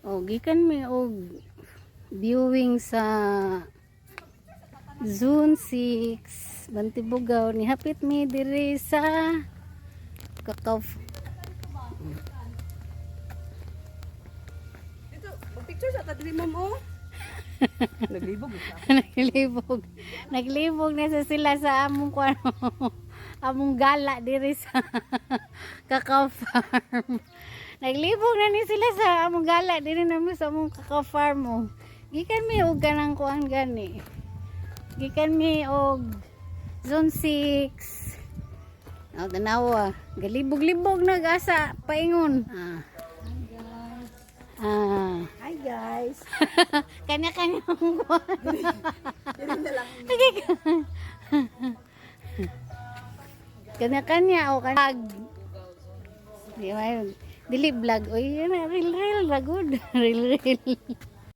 O gikan mi og viewing sa Zone 6 Bantibugaw ni hapit mi diri sa Kakaw. Dito, mag-picture sa tadri ma'am oh. Naglibog ka. Naglibog na sa sila sa among kwano. Among gala diri sa Kakaw Farm. Naglibog na ni sila sa among gala diri naman sa among Kakaw Farm. Oh. Gikan mi og kanang kuan gani. Gikan mi og Zone 6. Oh, tanawa. Galibog-libog nag-asa paingon. Hi guys. Kanya-kanya ang kuwan. Dili na lang. Kanya-kanya o kanag. Di ba? Dili vlog. Oy, real ragod. Real.